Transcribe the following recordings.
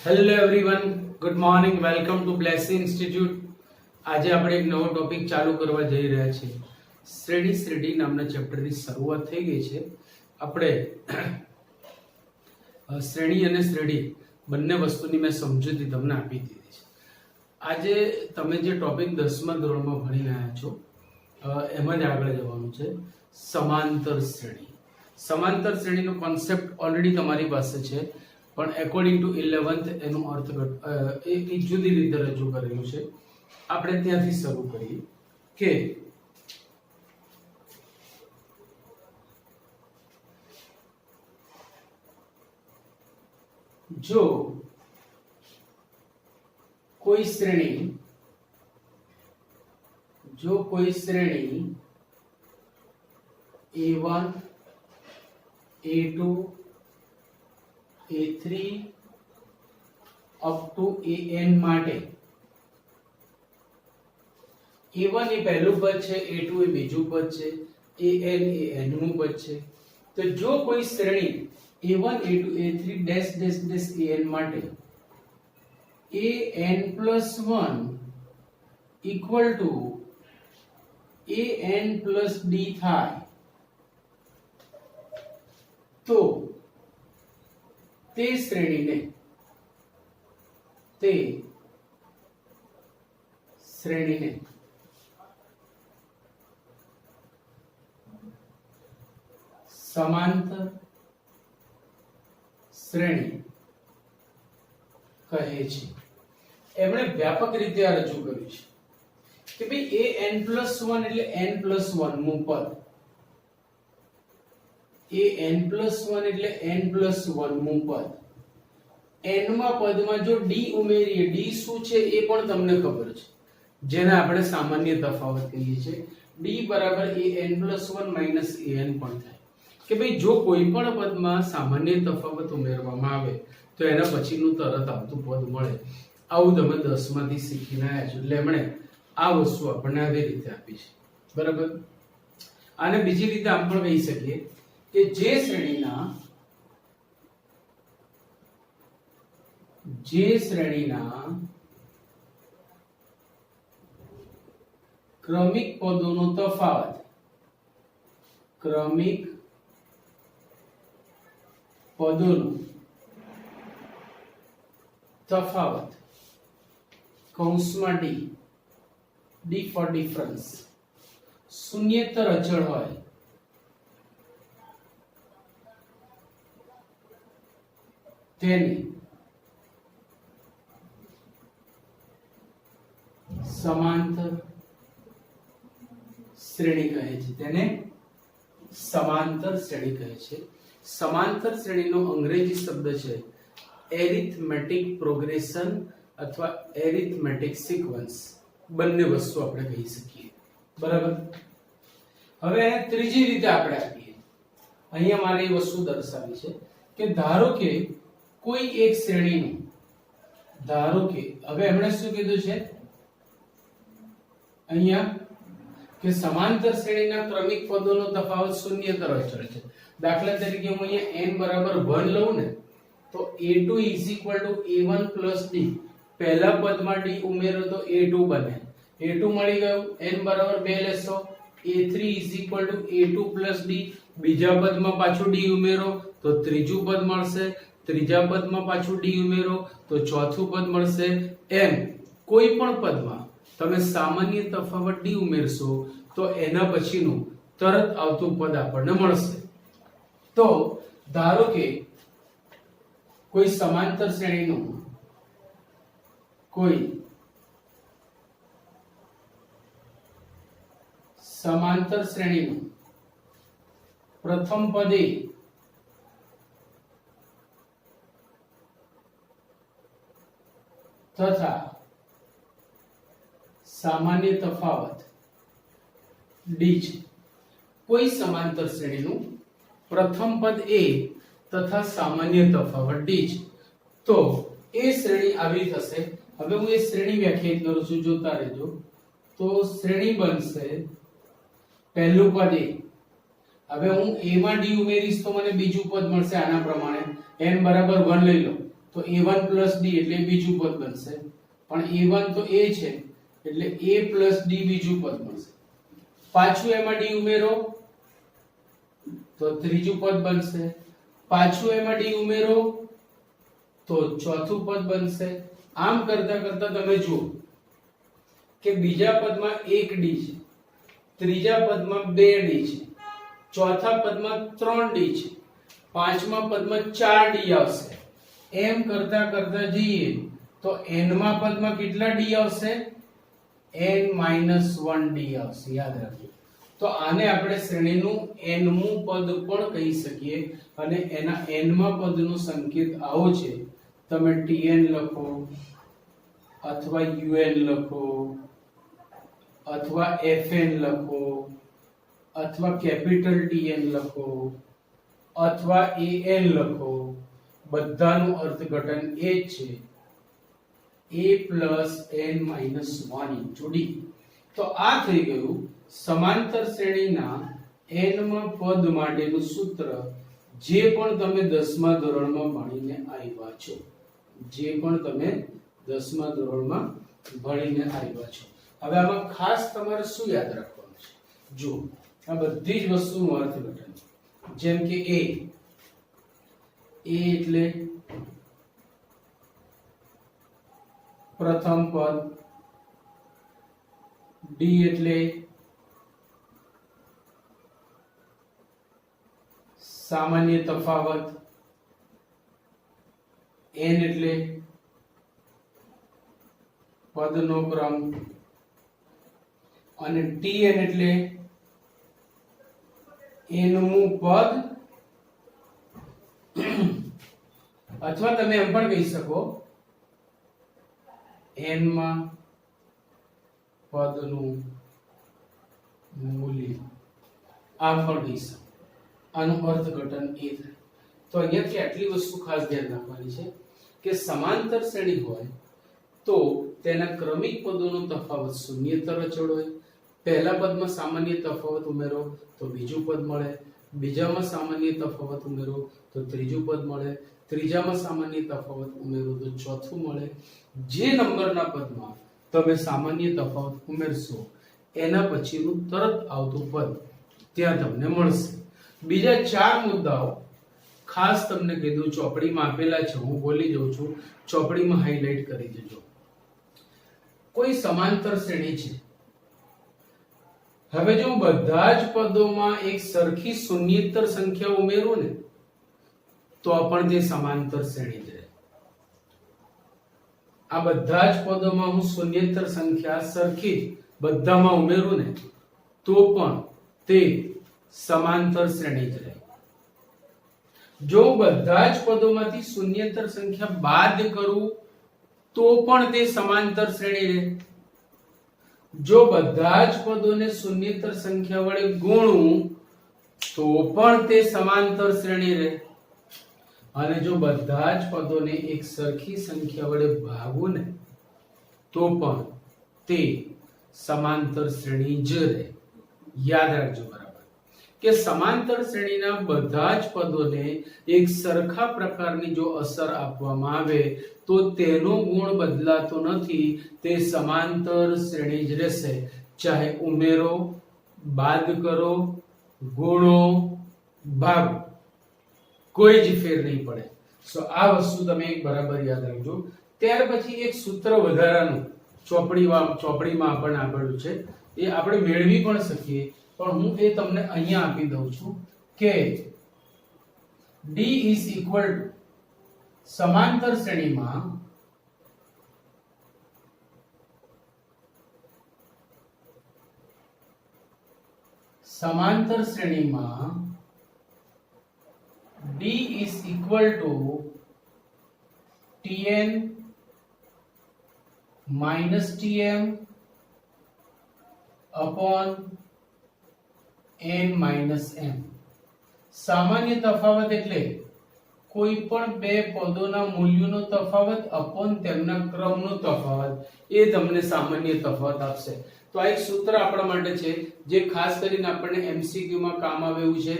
Hello everyone, good morning, welcome to blessing institute. આજે આપણે એક નવો ટોપિક ચાલુ કરવા જઈ રહ્યા છીએ. શ્રેણી નામના ચેપ્ટરની શરૂઆત થઈ ગઈ છે. આપણે શ્રેણી અને શ્રેણી બંને વસ્તુની મેં સમજૂતી તમને આપી દીધી છે. આજે તમે જે ટોપિક 10મા ધોરણમાં ભણી રહ્યા છો એમાં જ આગળ જવાનું છે. સમાંતર શ્રેણી. સમાંતર શ્રેણીનો કોન્સેપ્ટ ઓલરેડી તમારી પાસે છે, પણ એકોર્ડિંગ ટુ 11th એનું અર્થઘટન એક જુદી રીતે રજૂ કરેલું છે. આપણે ત્યાંથી શરૂ કરીએ કે જો કોઈ શ્રેણી A1 A2 A3 up to AN માટે A1 એ પહેલું પદ છે, A2 એ બીજું પદ છે, AN એ nમું પદ છે. તો જો કોઈ શ્રેણી A1 A2 A3 dash dash dash AN માટે AN+1 ઇક્વલ ટુ AN+D થાય તો તે શ્રેણીને સમાંતર શ્રેણી કહે છે. એમણે વ્યાપક રીતે આ રજૂ કર્યું છે કે ભાઈ AN+1 એટલે n+1 મું પદ, AN+1 એટલે n+1 મું પદ. n માં પદમાં જો d ઉમેરીએ, d શું છે એ પણ તમને ખબર છે, જેને આપણે સામાન્ય તફાવત કહીએ છીએ. d બરાબર AN+1 માઈનસ AN પણ થાય કે ભાઈ જો કોઈ પણ પદમાં સામાન્ય તફાવત ઉમેરવામાં આવે તો એના પછીનું તરત આવતું પદ મળે. આવું તમે 10 માંથી શીખીને આવ્યા છો, એટલે એમણે આ વસ્તુ આપણને આવી રીતે આપી છે. બરાબર. આને બીજી રીતે આમ પણ કહી શકીએ કે જે શ્રેણીના ક્રમિક પદોનો તફાવત કૌંસમાં d ફોર ડિફરન્સ શૂન્યેતર અચળ હોય તેને સમાંતર શ્રેણી કહે છે. સમાંતર શ્રેણીનો અંગ્રેજી શબ્દ છે એરિથમેટિક પ્રોગ્રેશન અથવા એરિથમેટિક સિક્વન્સ. બંને વસ્તુ આપણે કહી શકીએ. બરાબર. હવે ત્રીજી રીતે આપણે આપીએ. અહીંયા મારે એ વસ્તુ દર્શાવી છે કે ધારો કે કોઈ એક શ્રેણીનું, હવે એમણે શું કીધું છે અહીંયા કે સમાંતર શ્રેણીના ક્રમિક પદોનો તફાવત શૂન્યેતર અચળ છે. દાખલા તરીકે હું અહીંયા n બરાબર 1 લઉં ને તો A2 A1 D. પહેલા પદમાં d ઉમેરો તો A2 બને, A2 મળી ગયું. n બરાબર 2 લેશો, A3 A2 D. બીજા પદમાં પાછું d ઉમેરો તો ત્રીજું પદ મળશે, ત્રીજા પદમાં પાછું d ઉમેરો તો ચોથું પદ મળશે. એમ કોઈ પણ પદમાં તમે સામાન્ય તફાવત d ઉમેરશો તો એના પછીનું તરત આવતું પદ આપણને મળશે. તો ધારો કે કોઈ સમાંતર શ્રેણીનું પ્રથમ પદ A તથા સામાન્ય તફાવત d છે. કોઈ સમાંતર શ્રેણીનું પ્રથમ પદ A તથા સામાન્ય તફાવત d છે તો એ શ્રેણી આવી થશે. હવે હું એ શ્રેણી વ્યાખ્યાયિત કરું છું, જોતા રહેજો. તો શ્રેણી બનશે પહેલું પદ A. હવે હું a માં d ઉમેરીશ તો મને બીજું પદ મળશે આના પ્રમાણે n બરાબર 1 લઈ લો તો a1 + d એટલે બીજું પદ બનશે, પણ a1 તો a છે એટલે a + d બીજું પદ બનશે, પાછું એમાં d ઉમેરો તો ત્રીજું પદ બનશે, પાછું એમાં d ઉમેરો તો ચોથું પદ બનશે. આમ કરતા કરતા તમે જુઓ કે બીજા પદમાં 1d છે, ત્રીજા પદમાં 2d છે, ચોથા પદમાં 3d છે, પાંચમા પદમાં 4d આવશે. એમ કરતા કરતા જઈએ તો n માં પદમાં કેટલા d આવશે? n - 1d આવશે. યાદ રાખજો. તો આને આપણે શ્રેણીનું nમું પદ પણ કહી શકીએ, અને એના nમા પદનો સંકેત આવો છે. તમે tn લખો અથવા un લખો અથવા fn લખો અથવા કેપિટલ Tn લખો અથવા an લખો, બધાનું અર્થઘટન એ જ છે, a + n - 1 d. તો આ થઈ ગયું સમાંતર શ્રેણીના nમા પદ માટેનું સૂત્ર, જે પણ તમે 10મા ધોરણમાં ભણીને આવ્યા છો, જે પણ તમે 10મા ધોરણમાં ભણીને આવ્યા છો. હવે આમાં ખાસ તમારે શું યાદ રાખવાનું છે? જો આ બધી જ વસ્તુનું અર્થઘટન, જેમ કે a એટલે પ્રથમ પદ, d એટલે સામાન્ય તફાવત, n એટલે પદનો ક્રમ, અને tn એટલે nમું પદ, અથવા તમે એમ પણ કહી શકો nમા પદનું મૂલ્ય. આમ પણ કહી શકો. આનું અર્થઘટન એ થાય. તો અહીંયાથી આટલી વસ્તુ ખાસ ધ્યાન રાખવાની છે કે સમાંતર શ્રેણી હોય તો તેના ક્રમિક પદોનો તફાવત શૂન્યેતર અચળ હોય. પહેલા પદમાં સામાન્ય તફાવત ઉમેરો તો બીજું પદ મળે, બીજામાં સામાન્ય તફાવત ઉમેરો તો ત્રીજું પદ મળે, ત્રીજામાં સામાન્ય તફાવત ઉમેરો તો ચોથું મળે. જે નંબરના પદમાં તમે સામાન્ય તફાવત ઉમેરશો એના પછીનું તરત આવતું પદ ત્યાં તમને મળશે. બીજા 4 મુદ્દાઓ ખાસ તમને કીધું, ચોપડીમાં આપેલા છે, હું બોલી જાઉં છું, ચોપડીમાં હાઇલાઇટ કરી દેજો. કોઈ સમાંતર શ્રેણી છે. હવે જો બધા જ પદોમાં એક સરખી શૂન્યેતર સંખ્યા ઉમેરું ને તો પણ તે સમાંતર શ્રેણી જ રહે. આ બધા જ પદોમાં હું શૂન્યેતર સંખ્યા સરખી બધામાં ઉમેરું ને તો પણ તે સમાંતર શ્રેણી જ રહે. જો બધા જ પદોમાંથી શૂન્યેતર સંખ્યા બાદ કરું તો પણ તે સમાંતર શ્રેણી રહે. જો બધા જ પદોને શૂન્યેતર સંખ્યા વડે ગુણું તો પણ તે સમાંતર શ્રેણી રહે. અને જો બધા જ પદોને એક સરખી સંખ્યા વડે ભાગું ને તો પણ તે સમાંતર શ્રેણી જ રહે. યાદ રાખજો બરાબર કે સમાંતર શ્રેણીના બધા જ પદોને એક સરખા પ્રકારની જો અસર આપવામાં આવે તો તેનો ગુણ બદલાતો નથી, તે સમાંતર શ્રેણી જ રહેશે. ચાહે ઉમેરો, બાદ કરો, ગુણો, ભાગો, કોઈ જ ફેર નહીં પડે. સો આ વસ્તુ તમે એક બરાબર યાદ રાખજો. ત્યાર પછી એક સૂત્ર વધારાનું ચોપડીમાં આપણને આપેલું છે, એ આપણે મેળવી પણ શકીએ, પણ હું એ તમને અહીંયા આપી દઉં છું કે d = સમાંતર શ્રેણીમાં d = tn - tm upon n - m. સામાન્ય તફાવત એટલે કોઈ પણ બે પદોના મૂલ્યોનો તફાવત અપોન તેમના ક્રમનો તફાવત, એ તમને સામાન્ય તફાવત આપશે. તો આ એક સૂત્ર આપણા માટે છે જે ખાસ કરીને આપણને એમસીક્યુ માં કામ આવે એવું છે,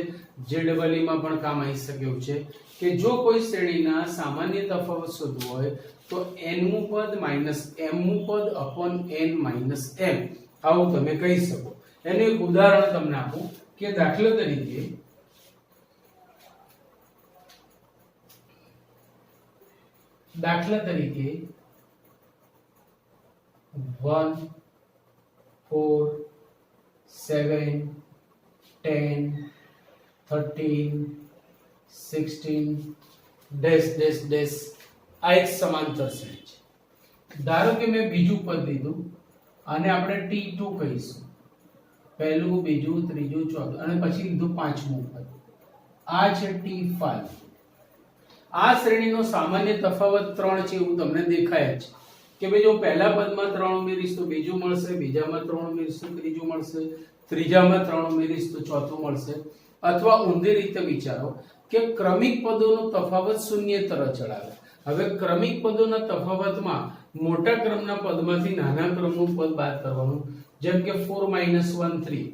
જેડબલઈ માં પણ કામ આવી શકે એવું છે કે જો કોઈ શ્રેણીના સામાન્ય તફાવત શોધવો હોય તો n મું પદ માઈનસ m મું પદ અપોન n માઈનસ m આવું તમે કહી શકો. એનું એક ઉદાહરણ તમને આપું કે દાખલા તરીકે 1 4 7 10 13 16 ડેશ ડેશ ડેશ આ એક સમાંતર શ્રેણી છે. ધારો કે મેં બીજું પદ લીધું આને આપણે t2 કહીશું, પહેલું બીજું ત્રીજું ચોથું અને પછી લીધું પાંચમું પદ, આ છે t5. આ શ્રેણીનો સામાન્ય તફાવત 3 છે એવું તમને દેખાય છે કે ભાઈ જો પહેલા પદમાં 3 ઉમેરીશ તો બીજું મળશે, બીજામાં 3 ઉમેરીશ તો ત્રીજું મળશે, ત્રીજામાં 3 ઉમેરીશ તો ચોથું મળશે. અથવા ઊંધી રીતે વિચારો કે ક્રમિક પદોનો તફાવત શૂન્યેતર અચળ આવે. હવે ક્રમિક પદોના તફાવતમાં મોટા ક્રમના પદમાંથી નાના ક્રમનું પદ બાદ કરવાનું. જેમ કે 4 1 3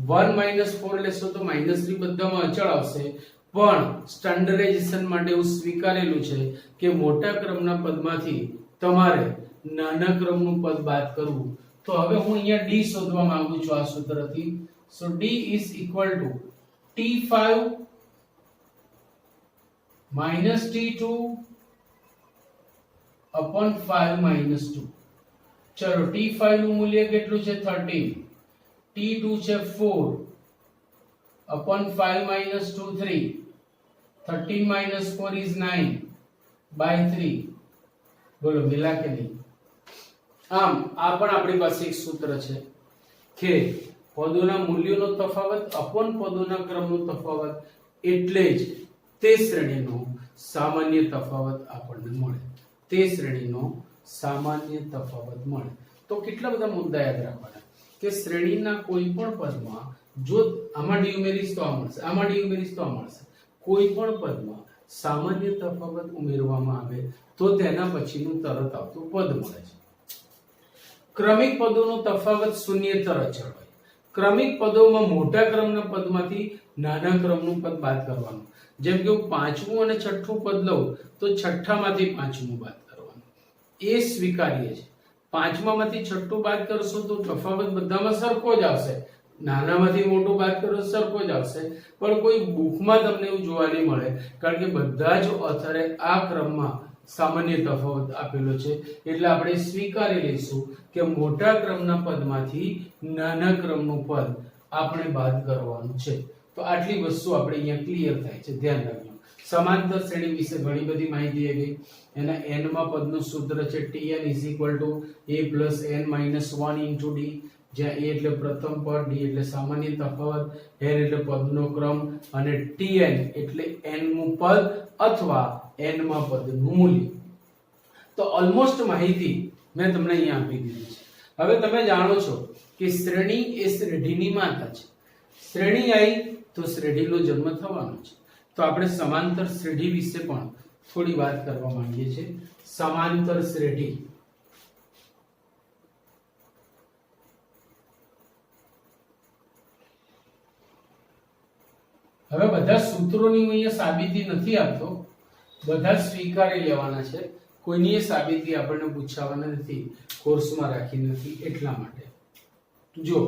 1 4 લેશો તો -3 બધામાં અચળ આવશે, પણ સ્ટાન્ડર્ડાઇઝેશન માટે એવું સ્વીકારેલું છે કે મોટા ક્રમના પદમાંથી તમારે નાના ક્રમનું પદ બાદ કરવું. તો હવે હું અહીંયા d શોધવા માંગુ છું આ સૂત્રથી. સો d is equal to t5 minus t2 upon 5 minus 2. ચલો t5 નું મૂલ્ય કેટલું છે 13, t2 છે 4 upon 5 minus 2 3, 13 minus 4 is 9 by 3. બોલો મિલા કે નહીં? આમ આ પણ આપણી પાસે એક સૂત્ર છે કે પદોના મૂલ્યોનો તફાવત અપોન પદોના ક્રમનો તફાવત એટલે જ તે શ્રેણીનો સામાન્ય તફાવત આપણને મળે, તે શ્રેણીનો સામાન્ય તફાવત મળે. તો કેટલા બધા મુદ્દા યાદ રાખવાના કે શ્રેણીના કોઈ પણ પદમાં જો આમાં d ઉમેરીશ તો આ મળશે, આમાં d ઉમેરીશ તો આ મળશે, કોઈ પણ પદમાં સામાન્ય તફાવત ઉમેરવામાં આવે તો તેના પછીનું તરત આવતું પદ મળે છે. ક્રમિક પદોનો તફાવત શૂન્યેતર અચળ હોય. ક્રમિક પદોમાં મોટા ક્રમના પદમાંથી નાના ક્રમનું પદ બાદ કરવાનું. જેમ કે હું પાંચમું અને છઠ્ઠું પદ લઉં તો છઠ્ઠામાંથી પાંચમું બાદ કરવાનું, એ સ્વીકાર્ય છે. પાંચમામાંથી છઠ્ઠું બાદ કરશો તો તફાવત બધામાં સરખો જ આવશે, નાનામાંથી મોટું બાદ કરો સરખો જ આવશે, પણ કોઈ બુકમાં તમને એવું જોવા નહીં મળે કારણ કે બધા જ ઓથરે આ ક્રમમાં સામાન્ય તફાવત આપેલો છે. એટલે આપણે સ્વીકારી લઈશું કે મોટા ક્રમના પદમાંથી નાના ક્રમનું પદ આપણે બાદ કરવાનું છે. તો આટલી વસ્તુ આપણે અહીંયા ક્લિયર થાય છે, ધ્યાન રાખજો. સમાંતર શ્રેણી વિશે ઘણી બધી માહિતી આવી. એના n માં પદનું સૂત્ર છે tn = a + n - 1 * d, જ્યાં a એટલે પ્રથમ પદ, d એટલે સામાન્ય તફાવત, n એટલે પદનો ક્રમ અને tn એટલે n મું પદ અથવા n માં પદનું મૂલ્ય. તો ઓલમોસ્ટ માહિતી મેં તમને અહીંયા આપી દીધી છે. હવે તમે જાણો છો કે શ્રેણી એ શ્રેઢીની માતા છે. શ્રેણી આવી તો શ્રેઢીનો જન્મ થવાનો છે. તો આપણે સમાંતર શ્રેઢી વિશે પણ થોડી વાત કરવા માંગીએ છીએ. સમાંતર શ્રેઢી હવે બધા સૂત્રોની હું અહીંયા સાબિતી નથી આપતો, બધા સ્વીકારી લેવાના છે. કોઈની સાબિતી આપણને પૂછાવાના નથી, કોર્સમાં રાખી નથી, એટલા માટે. જો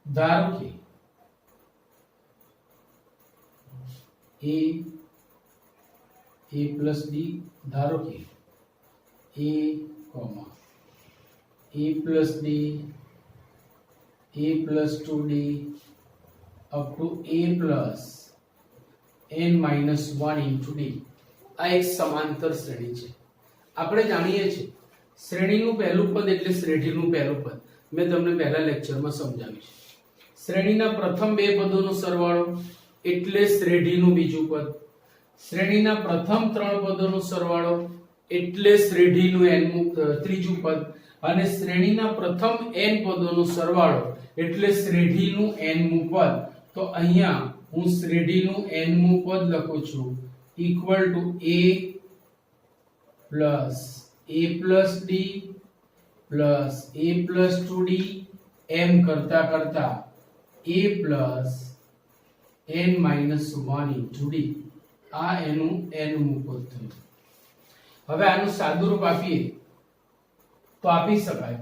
ધારો કે a + d, ધારો કે a + d a + 2d up to a + n - 1 * d. આ એક સમાંતર શ્રેણી છે. આપણે જાણીએ છીએ શ્રેણીનું પહેલું પદ એટલે શ્રેઢીનું પહેલું પદ. મેં તમને પહેલા લેક્ચરમાં સમજાવ્યું છે. શ્રેણીના પ્રથમ બે પદોનો સરવાળો એટલે શ્રેઢીનું બીજું પદ. શ્રેણીના પ્રથમ ત્રણ પદોનો સરવાળો એટલે શ્રેઢીનું n મું ત્રીજું પદ. અને શ્રેણીના પ્રથમ n પદોનો સરવાળો એટલે શ્રેઢીનું n મું પદ. તો અહીંયા હું શ્રેઢીનું n મું પદ લખું છું = a + d plus a plus 2d એમ કરતા કરતા a plus n minus 1 into d આ એનું nમું પદ થયું. હવે આનું સાદુરૂપ આપીએ તો આપી શકાય,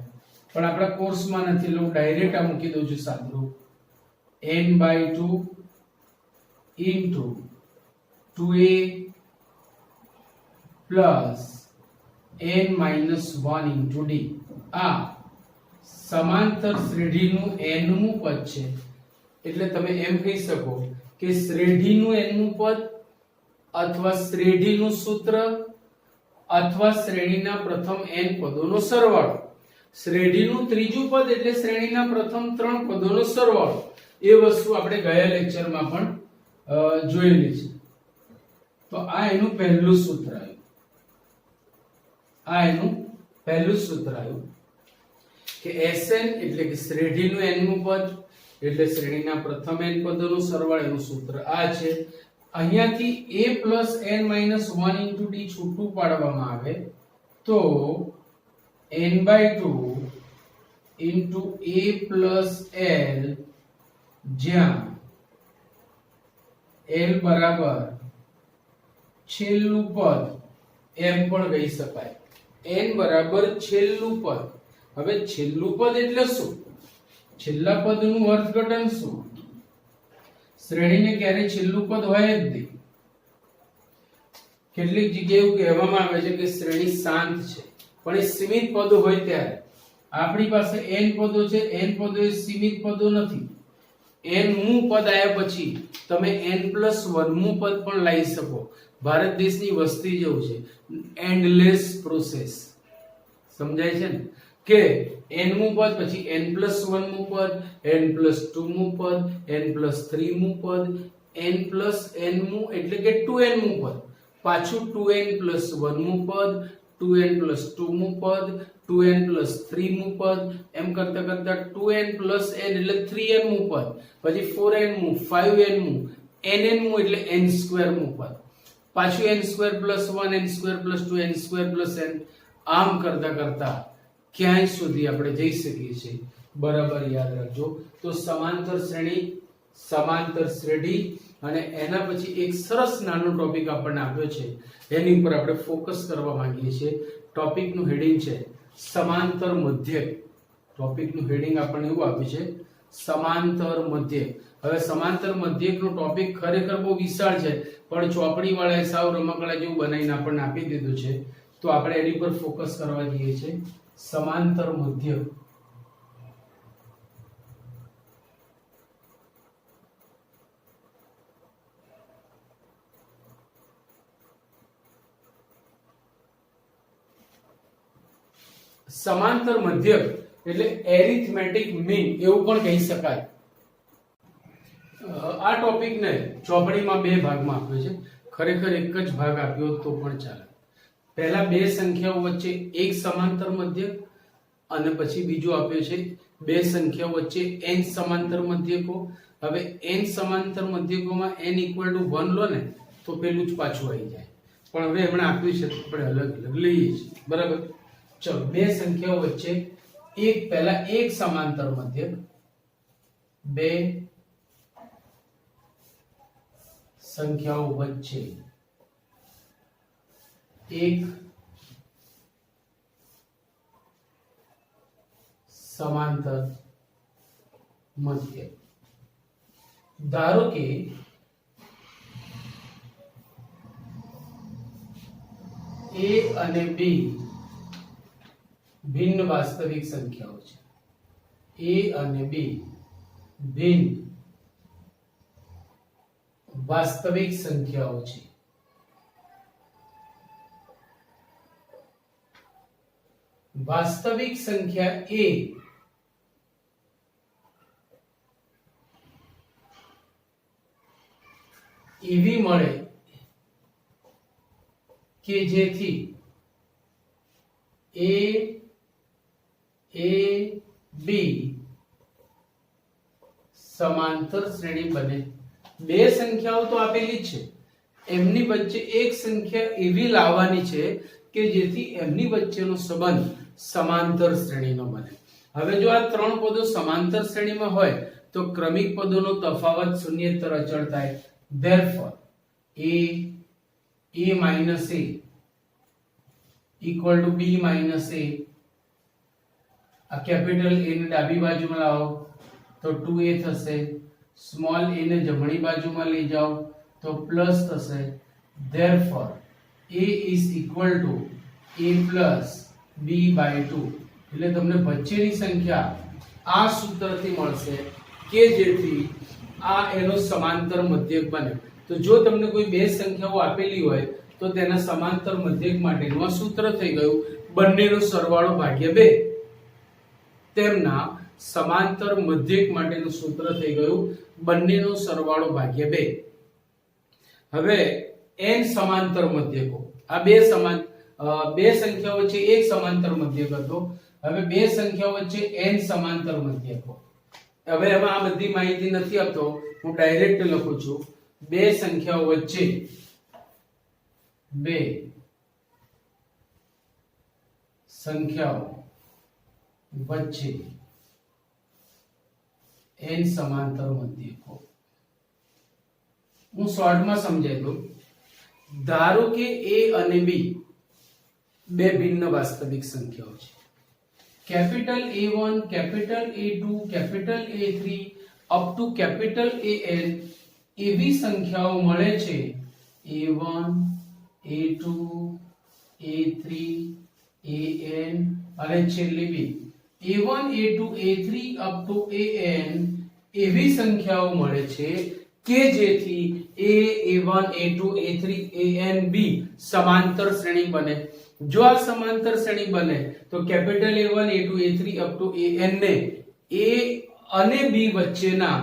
પણ આપણા કોર્સમાં નથી એટલે હું ડાયરેક્ટ આ મૂકી દઉં છું સાદુરૂપ n/2 into 2a plus n minus 1 into d આ સમાંતર શ્રેઢીનું nમું પદ છે. એટલે તમે એમ કહી શકો કે શ્રેઢીનું nમું પદ અથવા શ્રેઢીનું સૂત્ર અથવા શ્રેણીના પ્રથમ n પદોનો સરવાળો. શ્રેઢીનું ત્રીજું પદ એટલે શ્રેણીના પ્રથમ 3 પદોનો સરવાળો. એ વસ્તુ આપણે ગયા લેક્ચરમાં પણ જોયેલી છે. તો આ એનું પહેલું સૂત્ર આવ્યું કે Sn એટલે કે શ્રેઢીનું nમું પદ એટલે શ્રેણીના પ્રથમ n પદોનો સરવાળો એનું સૂત્ર આ છે. અહીંયાથી a n - 1 * d છૂટું પાડવામાં આવે તો n/2 * a l જ્યાં l બરાબર છેલ્લું પદ એમ પણ કહી શકાય. n બરાબર છેલ્લું પદ. હવે છેલ્લું પદ એટલે શું? છેલ્લા પદનું અર્થઘટન શું? શ્રેણીને ક્યારે છેલ્લું પદ હોય જ નહીં. કેટલીક જગ્યાએ એવું કહેવામાં આવે છે કે શ્રેણી શાંત છે, પણ એ સીમિત પદો હોય ત્યારે. આપણી પાસે n પદો છે, n પદો એ સીમિત પદો નથી. n મું પદ આવ્યા પછી તમે n+1 મું પદ પણ લઈ શકો. ભારત દેશની વસ્તી જેવું છે, એન્ડલેસ પ્રોસેસ. સમજાય છે ને કે n મું પદ પછી n+1 મું પદ, n+2 મું પદ, n+3 મું પદ, n+n મું એટલે કે 2n મું પદ, પાછું 2n+1 મું પદ, 2n+2 મું પદ, 2n+3 મું પદ, એમ કરતા કરતા 2n + n એટલે 3n મું પદ, પછી 4n મું, 5n મું, nn મું એટલે n² મું પદ, પાછું n² + 1, n² + 2, n² + n, આમ કરતા કરતા ક્યાંય સુધી આપણે જઈ શકીએ છીએ. બરાબર યાદ રાખજો. તો સમાંતર શ્રેણી, સમાંતર શ્રેઢી અને એના પછી એક સરસ નાનો ટોપિક આપણને આપ્યો છે, એની ઉપર આપણે ફોકસ કરવા માંગીએ છીએ. ટોપિકનું હેડિંગ છે સમાંતર મધ્યક. ટોપિકનું હેડિંગ આપણને એવું આપ્યું છે સમાંતર મધ્યક. હવે સમાંતર મધ્યકનો ટોપિક ખરેખર બહુ વિશાળ છે, પણ ચોપડી વાળાએ સાવ રમકડા જેવું બનાવીને આપણને આપી દીધું છે. તો આપણે એની પર ફોકસ કરવા જઈએ છીએ. સમાંતર મધ્યક. સમાંતર મધ્યક એટલે એરિથમેટિક મીન એવું પણ કહી શકાય. આ ટોપિકને ચોપડીમાં બે ભાગમાં આપ્યો છે. ખરેખર એક જ ભાગ આપ્યો તો પણ ચાલે. પહેલા બે સંખ્યાઓ વચ્ચે એક સમાંતર મધ્યક અને પછી બીજું આપ્યો છે બે સંખ્યાઓ વચ્ચે n સમાંતર મધ્યકો. હવે n સમાંતર મધ્યકોમાં n = 1 લો ને તો પેલું જ પાછું આવી જાય, પણ હવે હમણાં આપ્યું છે આપણે અલગ અલગ લઈએ છીએ. બરાબર. ચલો, બે સંખ્યાઓ વચ્ચે પહેલા એક સમાંતર મધ્યક, બે સંખ્યાઓ વચ્ચે એક સમાંતર મધ્યક. ધારો કે a અને b ભિન્ન વાસ્તવિક સંખ્યાઓ છે. a અને b ભિન્ન વાસ્તવિક સંખ્યાઓ છે. વાસ્તવિક સંખ્યા a એવી મળે કે જેથી a b સમાંતર શ્રેણી બને. બે સંખ્યાઓ તો આપેલી જ છે, એમની વચ્ચે એક સંખ્યા એવી લાવવાની છે કે જેથી એમની વચ્ચેનો સંબંધ સમાંતર શ્રેણીનો બને. હવે જો આ ત્રણ પદો સમાંતર શ્રેણીમાં હોય તો ક્રમિક પદોનો તફાવત શૂન્યેતર અચળ થાય. therefore a minus a equal to b minus a. આ કેપિટલ A ને ડાબી બાજુમાં લાવો તો 2a થશે. સ્મોલ a ને જમણી બાજુમાં લઈ જાઓ તો પ્લસ થશે. therefore a is equal to a plus b by 2. એટલે તમને વચ્ચેની સંખ્યા આ સૂત્રથી મળશે કે જેથી આ એનો સમાંતર મધ્યક બને. તો જો તમને કોઈ બે સંખ્યાઓ આપેલી હોય તો તેના સમાંતર મધ્યક માટેનું આ સૂત્ર થઈ ગયું બંનેનો સરવાળો ભાગ્યા 2. તેમના સમાંતર મધ્યક માટેનું સૂત્ર થઈ ગયું બંનેનો સરવાળો ભાગ્યા 2. હવે n સમાંતર મધ્યકો, આ બે સંખ્યાઓ વચ્ચે એક સમાંતર મધ્યક હતો. હવે બે સંખ્યાઓ વચ્ચે n સમાંતર મધ્યકો. હવે એમાં આ બધી માહિતી નથી આપતો, હું ડાયરેક્ટ લખું છું. બે સંખ્યાઓ વચ્ચે n સમાંતર મધ્યકો. હું શોર્ટમાં સમજાવી દઉં. ધારો કે a અને b બે ભિન્ન વાસ્તવિક સંખ્યાઓ છે. Capital A1, capital A2, capital A3 up to capital AN એવી સંખ્યાઓ મળે છે. A1, A2, A3, AN અને છેલ્લી b. A1, A2, A3 up to AN એવી સંખ્યાઓ મળે છે કે જેથી A1, A2, A3, AN B સમાંતર શ્રેણી બને. જો આ સમાંતર શ્રેણી બને તો capital A1, A2, A3 up to AN ને A અને B વચ્ચેના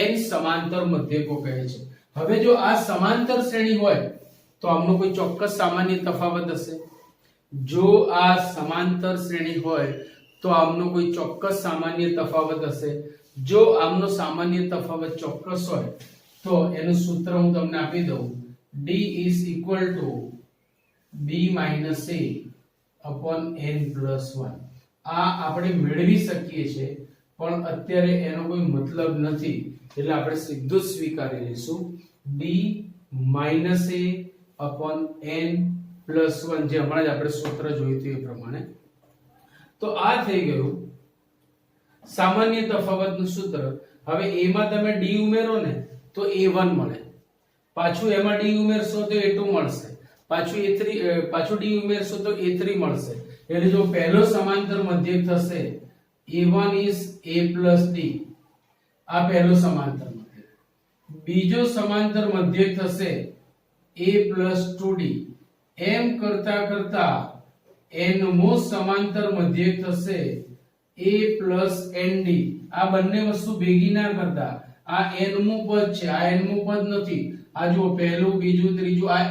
n સમાંતર મધ્યકો કહે છે. હવે જો આ સમાંતર શ્રેણી હોય તો આમનો કોઈ ચોક્કસ સામાન્ય તફાવત હશે. જો આ સમાંતર શ્રેણી હોય તો આમનો કોઈ ચોક્કસ સામાન્ય તફાવત હશે. જો આમનો સામાન્ય તફાવત ચોક્કસ હોય તો એનું સૂત્ર હું તમને આપી દઉં. D is equal to b minus a upon n plus 1. આ આપણે મેળવી શકીએ છીએ પણ અત્યારે એનો કોઈ મતલબ નથી એટલે આપણે સીધું જ સ્વીકારી લઈશું. d minus a upon n plus 1 જે હમણાં જ આપણે સૂત્ર જોયું હતું એ પ્રમાણે. તો આ થઈ ગયું સામાન્ય તફાવતનું સૂત્ર. હવે a માં તમે d ઉમેરો ને તો a1 મળે. પાછું એમાં d ઉમેરશો તો a2 મળશે. પાછું d ઉમેરશો તો a3 મળશે. એટલે જો પહેલો સમાંતર મધ્યક થશે a1 is a plus d. આ પહેલો સમાંતર મધ્યક. બીજો સમાંતર મધ્યક થશે a plus 2d. એમ કરતા કરતા n મો સમાંતર મધ્યક થશે a plus nd. આ બંને વસ્તુ ભેગી ના કરતા આ n મુ પદ છે, આ n મુ પદ નથી. આ જો પહેલું બીજું ત્રીજું આ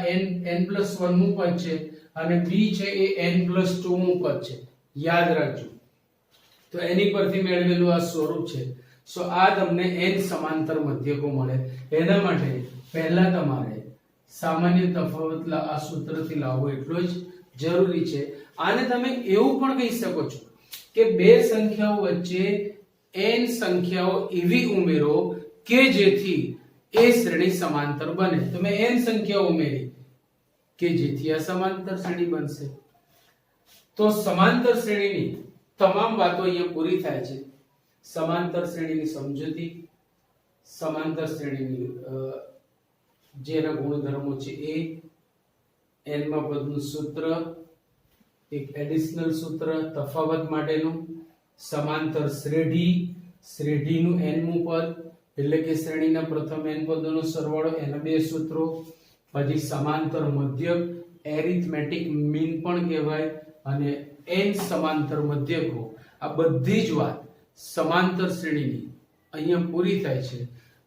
n plus 1 મુ પદ છે અને b છે એ n plus 2 મુ પદ છે. યાદ રાખજો. તો એની પરથી મેળવેલું આ સ્વરૂપ છે. સો આ તમને n સમાંતર મધ્યકો મળે. એના માટે પહેલા તમારે સામાન્ય તફાવત આ સૂત્રથી લાવવો એટલો જ જરૂરી છે. આને તમે એવું પણ કહી શકો છો કે બે સંખ્યાઓ વચ્ચે n સંખ્યાઓ એવી ઉમેરો કે જેથી એ શ્રેણી સમાંતર બને. તમે n સંખ્યાઓ ઉમેરી કે જેથી આ સમાંતર શ્રેણી બનશે. તો સમાંતર શ્રેણીની તમામ વાતો અહીંયા પૂરી થાય છે. સમાંતર શ્રેણીની સમજૂતી, સમાંતર શ્રેણીની જેના ગુણધર્મો છે એ, n માં પદનું સૂત્ર, એક એડિશનલ સૂત્ર તફાવત માટેનું, સમાંતર શ્રેઢીનું n મું પદ એટલે કે શ્રેણીના પ્રથમ n પદોનો સરવાળો, એના બે સૂત્રો, પછી સમાંતર મધ્યક, એરિથમેટિક મીન પણ કહેવાય, અને n સમાંતર મધ્યકો. આ બધી જ વાત સમાંતર શ્રેણીની અહીંયા પૂરી થાય છે.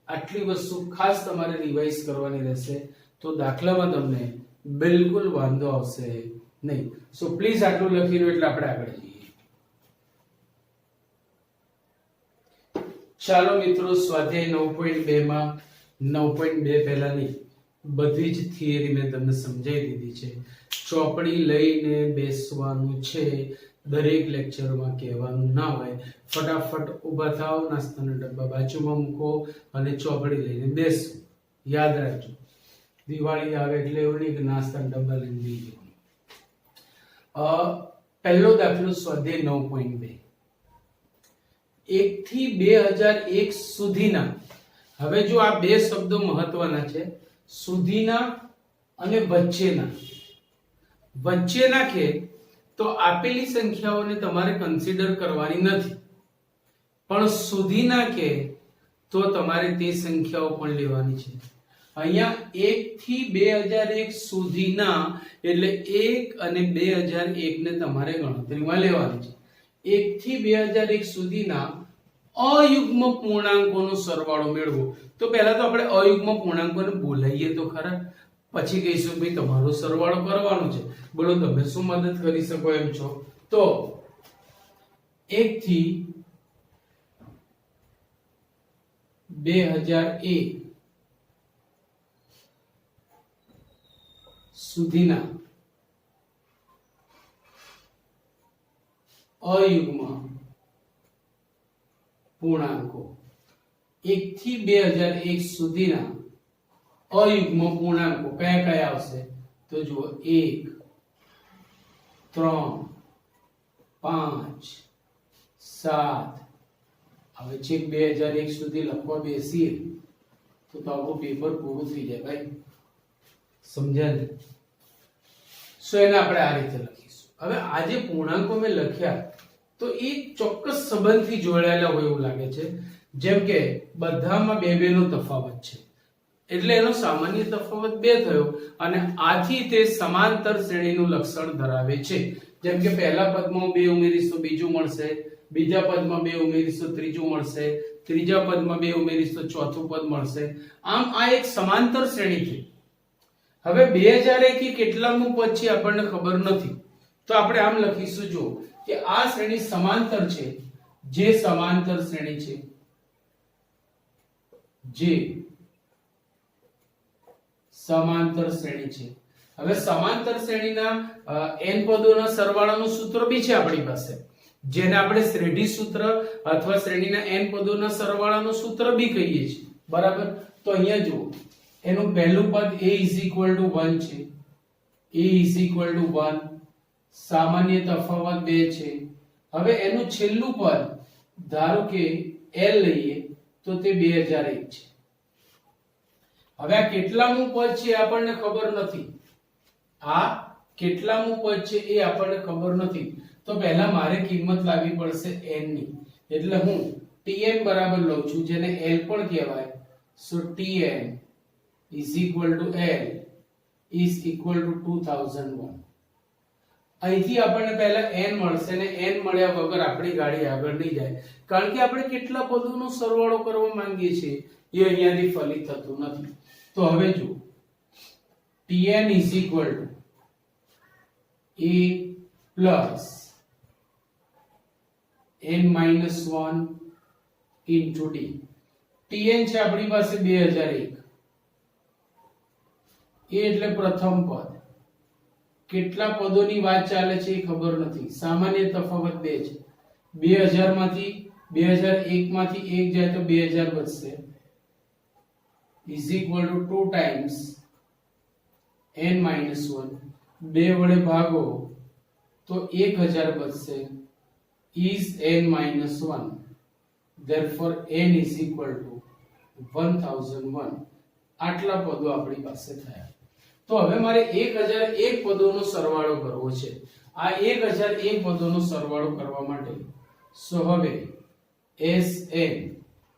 આટલી વસ્તુ ખાસ તમારે રિવાઇઝ કરવાની રહેશે તો દાખલામાં તમને બિલકુલ વાંધો આવશે નહીં. સો પ્લીઝ આટલું લખી લો એટલે આપણે આગળ જઈએ. ચાલો મિત્રો, સ્વાધ્યાય 9.2 માં 9.2 પહેલાની બધી જ થિયરી મેં તમને સમજાવી દીધી છે. ચોપડી લઈને બેસવાનું છે. દરેક લેક્ચરમાં કહેવાનું ના હોય. ફટાફટ ઊભા થાઓ, નાસ્તાના ડબ્બા બાજુમાં મૂકો અને ચોપડી લઈને બેસો. યાદ રાખજો, દિવાળી આવે એટલે એવું નહીં કે નાસ્તાના ડબ્બા લઈને બેસી જવાનું. પહેલો દાખલો સ્વાધ્યાય 9.2 1 થી 2001 સુધીના. હવે જો આ બે શબ્દો મહત્વના છે, સુધીના અને વચ્ચેના. વચ્ચેના કે તો આપેલી સંખ્યાઓને તમારે કન્સિડર કરવાની નથી, પણ સુધીના કે તો તમારે તે સંખ્યાઓ પણ લેવાની છે. અહીંયા 1 થી 2001 સુધીના એટલે 1 અને 2001 ને તમારે ગણતરીમાં લેવાની છે. 1 થી 2001 સુધીના અયુગ્મ પૂર્ણાંકોનો સરવાળો મેળવો. તો પહેલા તો આપણે અયુગ્મ પૂર્ણાંકોને બોલાવીએ તો ખરા, પછી કહીશું ભાઈ તમારો સરવાળો કરવાનો છે. બોલો તમે શું મદદ કરી શકો એમ છો? તો 1 થી 2001 સુધીના અયુગ્મ પૂર્ણાંકો. 1 થી 2001 સુધીના અયુગ્મ પૂર્ણાંકો કયા કયા આવશે? તો જુઓ 1 3 5 7. હવે છેક 2001 સુધી લખવા બેસીએ તો આપણું પેપર પૂરું થઈ જાય ભાઈ. સમજ્યા ને? સો એને આપણે આ રીતે લખીશું. હવે આ જે પૂર્ણાંકો મેં લખ્યા તો એ ચોક્કસ સંબંધથી જોડાયેલા હોય એવું લાગે છે. જેમ કે બધામાં બે બે નો તફાવત છે એટલે એનો સામાન્ય તફાવત 2 થયો અને આથી તે સમાંતર શ્રેણીનું લક્ષણ ધરાવે છે. જેમ કે પહેલા પદમાં 2 ઉમેરીશું બીજું મળશે, બીજા પદમાં 2 ઉમેરીશું ત્રીજું મળશે, ત્રીજા પદમાં 2 ઉમેરીશું ચોથું પદ મળશે. આમ આ એક સમાંતર શ્રેણી છે. હવે 2001 એ કેટલામું પદ છે આપણને ખબર નથી, તો આપણે આમ લખીશું જો કે આ શ્રેણી સમાંતર છે. જે સમાંતર શ્રેણી છે, જે સમાંતર શ્રેણી છે. હવે સમાંતર શ્રેણીના n પદોના સરવાળાનું સૂત્ર બી છે આપણી પાસે, જેને આપણે શ્રેઢી સૂત્ર અથવા શ્રેણીના n પદોના સરવાળાનું સૂત્ર બી કહીએ છીએ. બરાબર? તો અહીંયા જુઓ, એનું પહેલું પદ a = 1 છે. a = 1, સામાન્ય તફાવત 2 છે. હવે એનું છેલ્લું પદ ધારો કે l લઈએ તો તે 2001 છે. હવે આ કેટલામું પદ છે આપણને ખબર નથી. આ કેટલામું પદ છે એ આપણને ખબર નથી. તો પહેલા મારે કિંમત લાવવી પડશે n ની. એટલે હું tn બરાબર લઉં છું, જેને l પણ કહેવાય. સો tn = l is equal to 2001. અહીંથી આપણને પહેલા n મળશે ને n મળ્યા વગર આપણી ગાડી આગળ નહીં જાય, કારણ કે આપણે કેટલા પદોનો સરવાળો કરવા માંગીએ છીએ એ અહીંયાથી ફલિત થતું નથી. તો હવે જો tn = a plus n-1 into d. tn છે આપણી પાસે 2001. એ એટલે પ્રથમ પદ. કેટલા પદોની વાત ચાલે છે એ ખબર નથી. સામાન્ય તફાવત 2 છે. 2000 માંથી 2001 માંથી 1 જાય તો 2000 બચશે. is equal to 2 times n-1. 2 વડે ભાગો તો 1000 બચશે. is n-1. therefore n is equal to 1001. આટલા પદો આપણી પાસે થયા. તો હવે મારે 1001 પદોનો સરવાળો કરવો છે. આ 1001 પદોનો સરવાળો કરવા માટે સો હવે Sn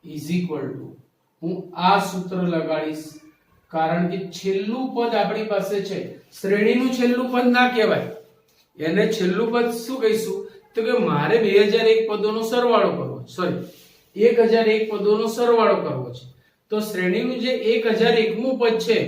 is equal to, હું આ સૂત્ર લગાડીશ, કારણ કે છેલ્લું પદ આપણી પાસે છે. શ્રેણીનું છેલ્લું પદ ના કહેવાય, એને છેલ્લું પદ શું કહીશું? તો કે મારે 2001 પદોનો સરવાળો કરવો, સોરી 1001 પદોનો સરવાળો કરવો છે. તો શ્રેણીનું જે 1001મું પદ છે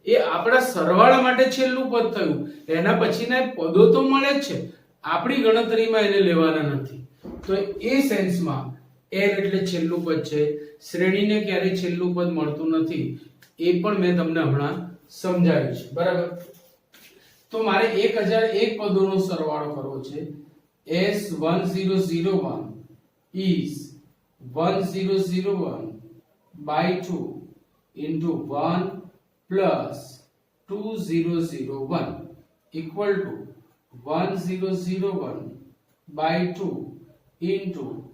એ આપણા સરવાળા માટે છેલ્લું પદ થયું. એના પછીના પદો તો મળે જ છે, આપણી ગણતરીમાં એને લેવાના નથી. તો એ સેન્સમાં n એટલે છેલ્લું પદ છે. શ્રેણીને ક્યારેય છેલ્લું પદ મળતું નથી, એ પણ મેં તમને હમણાં સમજાવ્યું છે. બરાબર? તો મારે 1001 પદોનો સરવાળો કરવો છે. S1001 is 1001 by 2 into 1 plus 2001 equal to 1001 by 2 into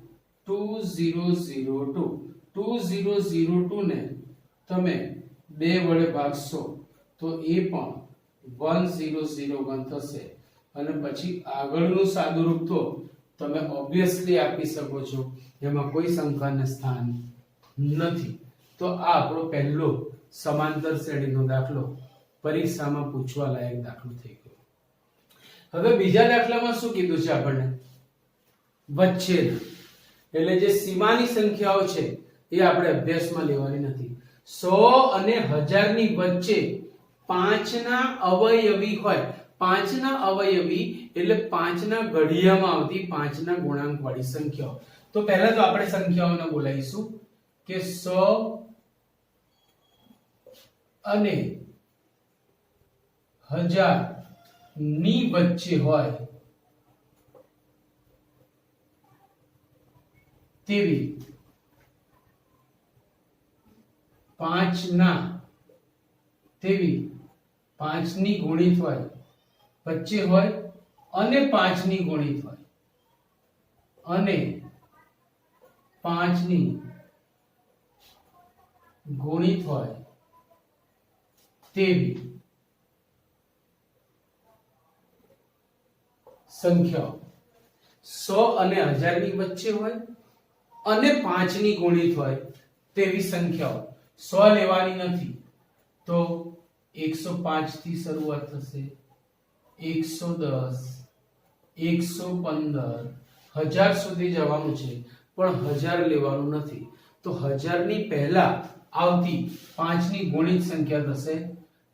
2002. 2002 ને તમે 2 વડે ભાગશો તો એ પણ 1001 થશે અને પછી આગળનું સાદુરૂપ તો તમે ઓબ્વિયસલી આપી શકો છો, એમાં કોઈ શંકાને સ્થાન નથી. તો આ આપણો પહેલો સમાંતર શ્રેણીનો દાખલો પરીક્ષામાં પૂછવા લાયક દાખલો થઈ ગયો. હવે બીજા દાખલામાં શું કીધું છે આપણને? વચ્છેદ, એટલે જે સીમાની સંખ્યાઓ છે એ આપણે અભ્યાસમાં લેવાની નથી. 100 અને 1000 ની વચ્ચે 5 ના અવયવી હોય. 5 ના અવયવી એટલે 5 ના ઘડિયામાં આવતી 5 ના ગુણાંક વાળી સંખ્યાઓ. તો પહેલા તો આપણે સંખ્યાઓને બોલાવીશું કે 100 અને 1000 ની વચ્ચે હોય તેવી 5 ની ગુણિત હોય, વચ્ચે હોય અને 5 ની ગુણિત હોય અને 5 ની ગુણિત હોય તેવી સંખ્યાઓ. 100 અને 1000 ની વચ્ચે હોય અને 5 ની ગુણિત હોય તેવી સંખ્યાઓ. 100 લેવાની નથી તો 105 થી શરૂઆત થશે, 110, 115, 1000 સુધી જવાનું છે પણ 1000 લેવાનું નથી. તો 1000 ની પહેલા આવતી 5 ની ગુણિત સંખ્યા થશે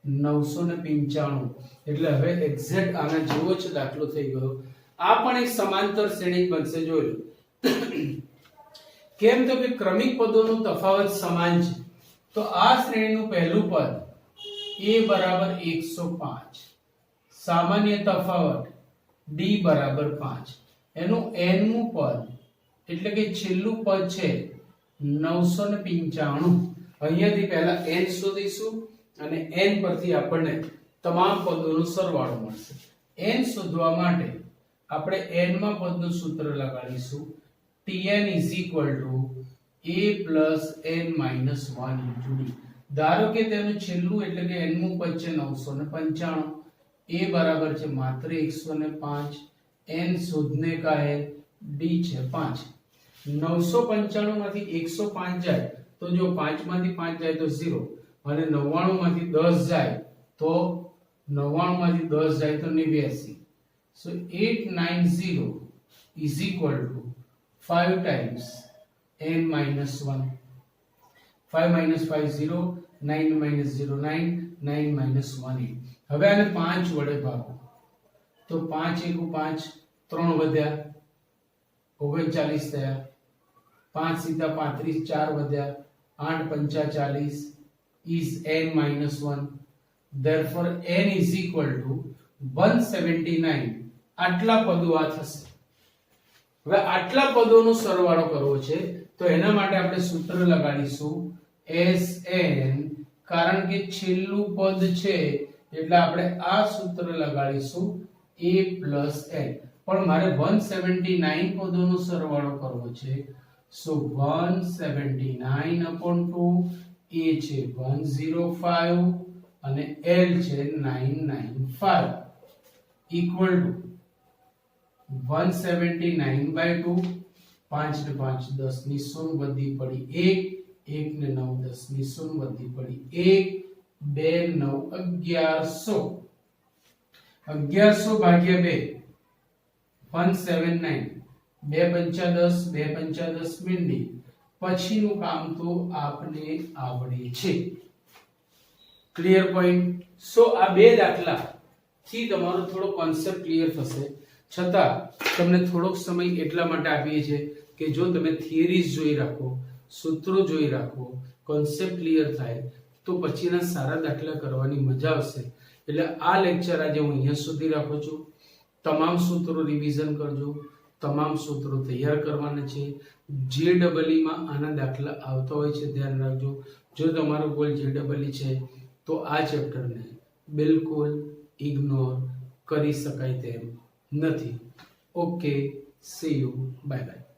995. એટલે હવે એક્ઝેક્ટ આના જેવો જ દાખલો થઈ ગયો. આ પણ એક સમાંતર શ્રેણી બનશે. જોઈ લો કેમ, તો કે ક્રમિક પદોનો તફાવત સમાન છે. તો આ શ્રેણીનું પહેલું પદ a બરાબર 105, સામાન્ય તફાવત d બરાબર 5, એનું n મું પદ એટલે કે છેલ્લું પદ છે 995. અહીંયાથી પહેલા n શોધીશું અને n પરથી આપણને તમામ પદોનો સરવાળો મળશે. n શોધવા માટે આપણે n માં પદનું સૂત્ર લગાડીશું. Tn is equal to a plus n minus 1 into d. ધારો કે તેનું છેલ્લું એટલે કે n મું પદ છે 995, a બરાબર છે માત્ર 105, n શોધને કા है d છે 5. 995 માંથી 105 જાય તો જો 5 માંથી 5 જાય તો 0 અને 99 માંથી 10 જાય તો 99 માંથી 10 જાય તો 89. So 890 is equal to 5 times n minus 1. 5 minus 5 0, 9 minus 0 9, 9 minus 1 8. હવે આને 5 વડે ભાગો તો 5 * 5 3 વધ્યા 39 થયા, 5 * 35 4 વધ્યા 8 × 5 40 is n minus 1. therefore n is equal to 179. આટલા પદો આ થશે. હવે આટલા પદોનો સરવાળો કરવો છે તો એના માટે આપણે સૂત્ર લગાડીશું Sn, કારણ કે છેલ્લું પદ છે એટલે આપણે આ સૂત્ર લગાડીશું a plus n. પણ મારે 179 પદોનો સરવાળો કરવો છે. so 179/2, a છે 105 અને l છે 995 equal to 179/2. 5 ને 5 10 ની શૂન્ય વધી પડી 1, 1 ને 9 10 ની શૂન્ય વધી પડી 1, 2 9 1100 ભાગ્યા 2 179. 2 × 5 = 10, 2 × 5 = 10 મિનિટ. પછીનું કામ તો આપને આવડે છે. Clear point. સો આ બે દાખલા થી તમારો થોડો કોન્સેપ્ટ ક્લિયર થશે. છતાં તમને થોડોક સમય એટલા માટે આપીએ છીએ કે જો તમે થિયરીઝ જોઈ રાખો, સૂત્રો જોઈ રાખો, કોન્સેપ્ટ ક્લિયર થાય તો પછીના સારા દાખલા કરવાની મજા આવશે. એટલે આ લેક્ચર આજે હું અહીંયા સુધી રાખું છું. તમામ સૂત્રો રિવિઝન કરજો, તમામ સૂત્રો તૈયાર કરવાના છે. JEE માં આના દાખલા આવતા હોય છે, ધ્યાન રાખજો. જો તમારો ગોલ JEE છે તો આ ચેપ્ટરને બિલકુલ ઇગ્નોર કરી શકાય તેમ નથી. Okay, C you, bye bye.